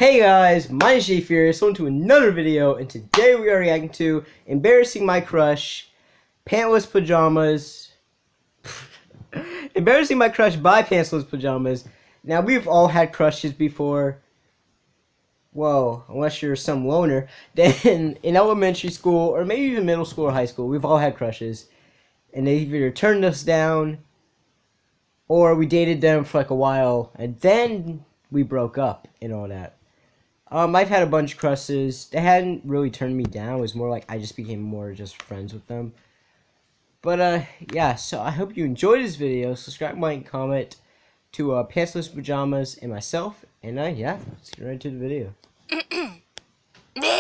Hey guys, my name is Jay Furious. Welcome to another video, and today we are reacting to Embarrassing My Crush, Pantless Pajamas. Embarrassing My Crush by Pantless Pajamas. Now, we've all had crushes before. Whoa, unless you're some loner. Then, in elementary school, or maybe even middle school or high school, we've all had crushes. And they either turned us down, or we dated them for like a while, and then we broke up and all that. I've had a bunch of crushes. They hadn't really turned me down. It was more like I just became more just friends with them. But, yeah, so I hope you enjoyed this video. Subscribe, like, and comment to Pantless Pajamas and myself. And, yeah, let's get right into the video.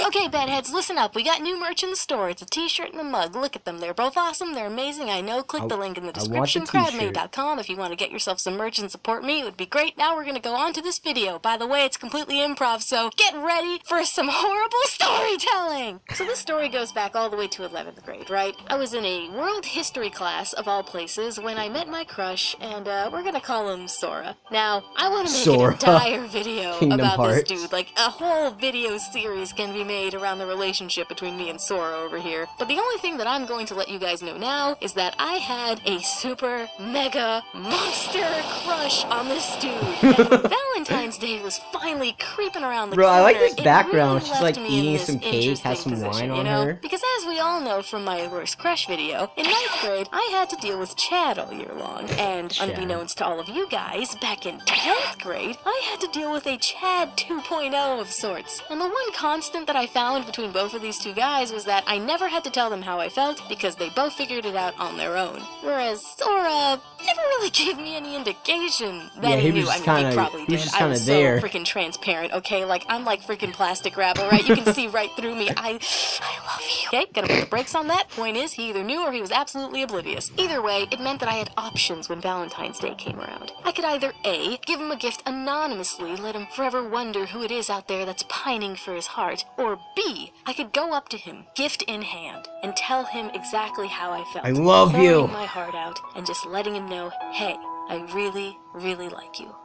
Okay, bedheads, listen up. We got new merch in the store. It's a t-shirt and a mug. Look at them. They're both awesome. They're amazing. I know. Click the link in the description. Crowdmade.com if you want to get yourself some merch and support me. It would be great. Now we're going to go on to this video. By the way, it's completely improv, so get ready for some horrible storytelling. So this story goes back all the way to 11th grade, right? I was in a world history class, of all places, when I met my crush, and we're going to call him Sora. Now, I want to make an entire video about this dude. Like, a whole video series can be made around the relationship between me and Sora over here. But the only thing that I'm going to let you guys know now is that I had a super mega monster crush on this dude. And Valentine's Day was finally creeping around the corner. I like this background. Really She's like eating some cake, has some wine on her. Because as we all know from my worst crush video, in 9th grade, I had to deal with Chad all year long. And unbeknownst to all of you guys, back in 10th grade, I had to deal with a Chad 2.0 of sorts. And the one constant that I found between both of these two guys was that I never had to tell them how I felt because they both figured it out on their own. Whereas Sora never really gave me any indication that he knew. I mean, he probably did. I was so freaking transparent, okay? Like, I'm like freaking plastic wrapper, right? You can see right through me. I love you. Okay, gotta put the brakes on that. Point is, he either knew or he was absolutely oblivious. Either way, it meant that I had options when Valentine's Day came around. I could either A, give him a gift anonymously, let him forever wonder who it is out there that's pining for his heart, or B, I could go up to him, gift in hand, and tell him exactly how I felt. I love you. Pouring my heart out and just letting him know, hey, I really, really like you.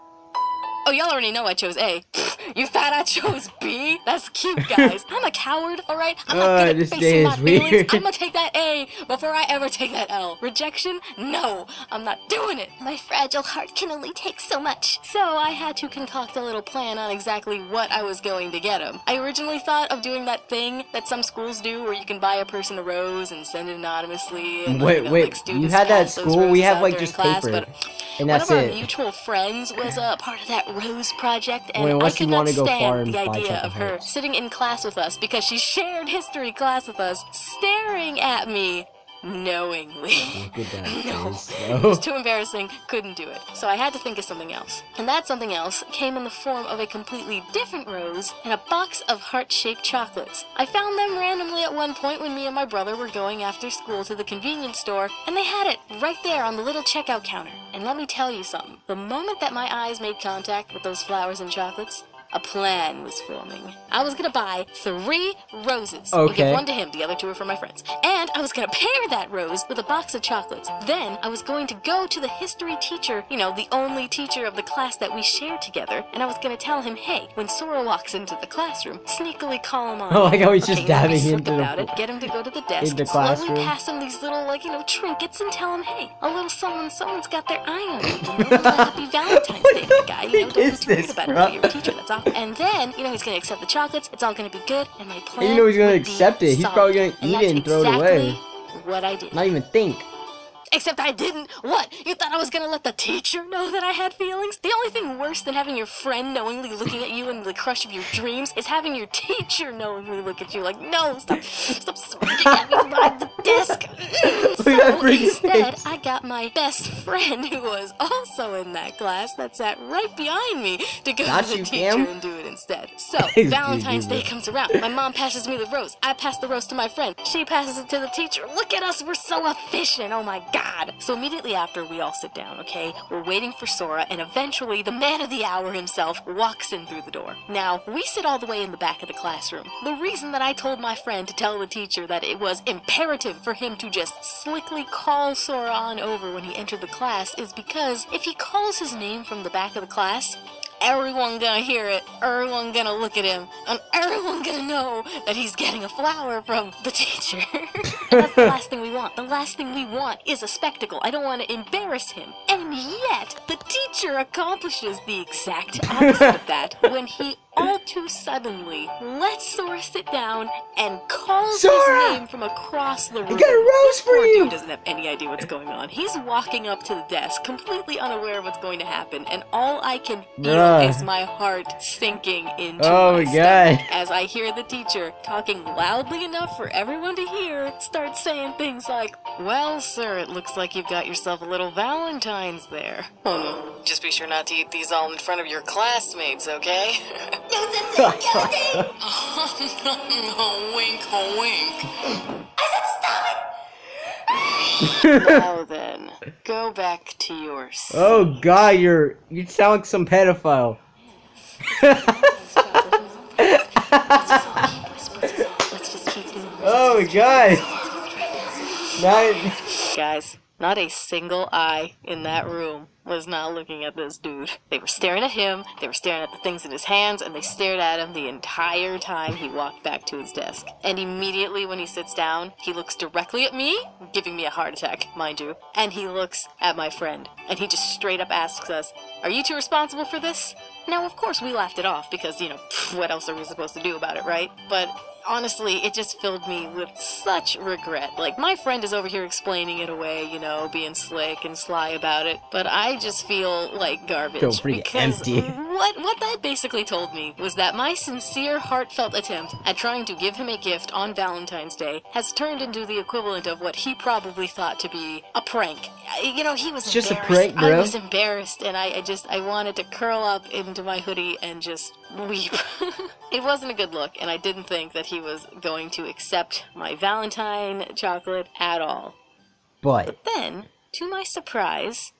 Oh, y'all already know I chose A. You thought I chose B? That's cute, guys. I'm a coward, alright? I'm not good at facing my feelings. I'm gonna take that A before I ever take that L. Rejection? No, I'm not doing it. My fragile heart can only take so much. So I had to concoct a little plan on exactly what I was going to get him. I originally thought of doing that thing that some schools do where you can buy a person a rose and send it anonymously. And, wait, you had that at school? We have like just class, paper. And that's one of our mutual friends was a part of that rose project, and I could not stand the idea of her sitting in class with us because she shared history class with us, staring at me knowingly. No, it was too embarrassing, couldn't do it. So I had to think of something else. And that something else came in the form of a completely different rose and a box of heart-shaped chocolates. I found them randomly at one point when me and my brother were going after school to the convenience store, and they had it right there on the little checkout counter. And let me tell you something. The moment that my eyes made contact with those flowers and chocolates, a plan was forming. I was gonna buy 3 roses and give one to him, the other 2 were for my friends. And I was gonna pair that rose with a box of chocolates. Then I was going to go to the history teacher, you know, the only teacher of the class that we shared together, and I was gonna tell him, hey, when Sora walks into the classroom, sneakily call him on. Oh, like how he's just dabbing into get him to go to the desk, slowly pass him these little, like, you know, trinkets and tell him, hey, a little someone's got their eye on you. You know, happy Valentine's Day, guy. You know, don't be too worried about it. I'll be your teacher, that's all. And then, you know, he's gonna accept the chocolates. It's all gonna be good. And my plan. And you know he's gonna accept it. He's probably gonna eat it and throw it away. What I did. Not even think. Except I didn't. What? You thought I was gonna let the teacher know that I had feelings? The only thing worse than having your friend knowingly looking at you in the crush of your dreams is having your teacher knowingly look at you like, no, stop smirking at me behind the desk. So instead, I got my best friend who was also in that class that sat right behind me to go to the teacher and do it instead. So, Valentine's Day comes around. My mom passes me the rose. I pass the rose to my friend. She passes it to the teacher. Look at us, we're so efficient. Oh my God. So immediately after, we all sit down, okay? We're waiting for Sora, and eventually the man of the hour himself walks in through the door. Now, we sit all the way in the back of the classroom. The reason that I told my friend to tell the teacher that it was imperative for him to just slickly call Sora on over when he entered the class is because if he calls his name from the back of the class, everyone gonna hear it, everyone gonna look at him, and everyone gonna know that he's getting a flower from the teacher. And that's the last thing we want. The last thing we want is a spectacle. I don't want to embarrass him. And yet, the teacher accomplishes the exact opposite of that when he all too suddenly lets Sora sit down and calls his name from across the room. I got a rose for you! Dude doesn't have any idea what's going on. He's walking up to the desk, completely unaware of what's going to happen, and all I can feel is my heart sinking into my stomach as I hear the teacher, talking loudly enough for everyone to hear, start saying things like, "Well, sir, it looks like you've got yourself a little Valentine's there. Oh no, just be sure not to eat these all in front of your classmates, okay?" No, wink, wink. I said stop it! Now then, go back to your seat. Oh god, you sound like some pedophile. Oh my god. Guys, not a single eye in that room was not looking at this dude. They were staring at him, they were staring at the things in his hands, and they stared at him the entire time he walked back to his desk. And immediately when he sits down, he looks directly at me, giving me a heart attack, mind you, and he looks at my friend. And he just straight up asks us, "Are you two responsible for this?" Now, of course, we laughed it off because, you know, what else are we supposed to do about it, right? But honestly, it just filled me with such regret. Like, my friend is over here explaining it away, you know, being slick and sly about it, but I just feel like garbage. Feel pretty empty. What that basically told me was that my sincere, heartfelt attempt at trying to give him a gift on Valentine's Day has turned into the equivalent of what he probably thought to be a prank. You know, he was just embarrassed. A prank, bro. I was embarrassed, and I wanted to curl up into my hoodie and just weep. It wasn't a good look, and I didn't think that he was going to accept my Valentine chocolate at all. But then, to my surprise,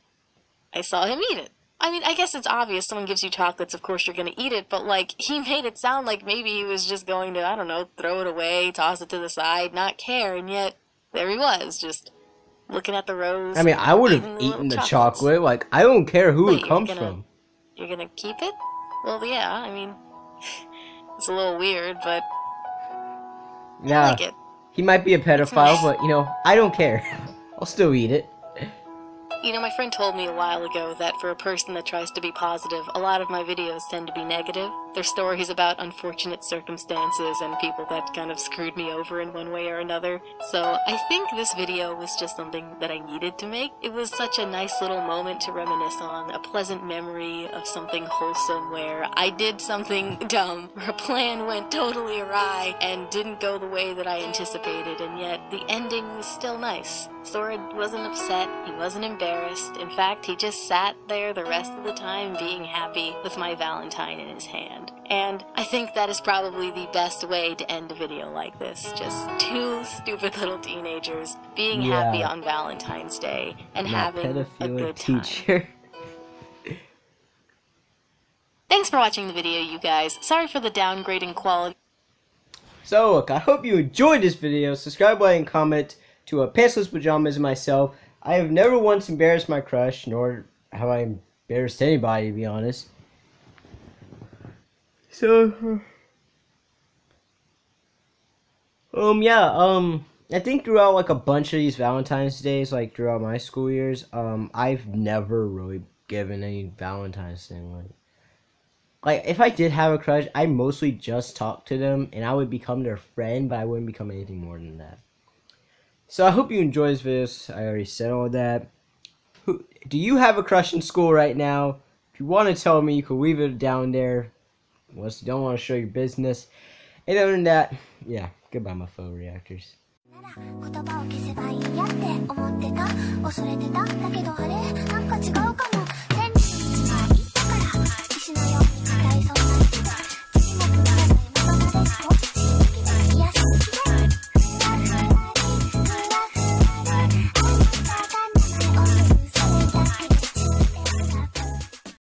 I saw him eat it. I mean, I guess it's obvious someone gives you chocolates, of course you're gonna eat it, but, like, he made it sound like maybe he was just going to, I don't know, throw it away, toss it to the side, not care, and yet, there he was, just looking at the rose. I mean, I would have eaten the chocolate, like, I don't care who it comes from. You're gonna keep it? Well, yeah, I mean, it's a little weird, but yeah, I like it. He might be a pedophile, but, you know, I don't care. I'll still eat it. You know, my friend told me a while ago that for a person that tries to be positive, a lot of my videos tend to be negative. They're stories about unfortunate circumstances and people that kind of screwed me over in one way or another. So I think this video was just something that I needed to make. It was such a nice little moment to reminisce on, a pleasant memory of something wholesome where I did something dumb, where a plan went totally awry and didn't go the way that I anticipated, and yet the ending was still nice. Sora wasn't upset, he wasn't embarrassed. In fact, he just sat there the rest of the time being happy with my Valentine in his hand. And I think that is probably the best way to end a video like this. Just two stupid little teenagers being happy on Valentine's Day and having a good time. Thanks for watching the video, you guys. Sorry for the downgrading quality. So, look, I hope you enjoyed this video. Subscribe, like, and comment to Pantsless Pajamas and myself. I have never once embarrassed my crush, nor have I embarrassed anybody, to be honest. So, I think throughout, like, a bunch of these Valentine's Days, like, throughout my school years, I've never really given any Valentine's thing, like, if I did have a crush, I mostly just talked to them, and I would become their friend, but I wouldn't become anything more than that. So I hope you enjoyed this video. I already said all that. Do you have a crush in school right now? If you want to tell me, you can leave it down there. Unless you don't want to show your business. And other than that, yeah, goodbye my fellow reactors. 言葉を消せばいいやって思ってた恐れてただけどあれなんか違うかも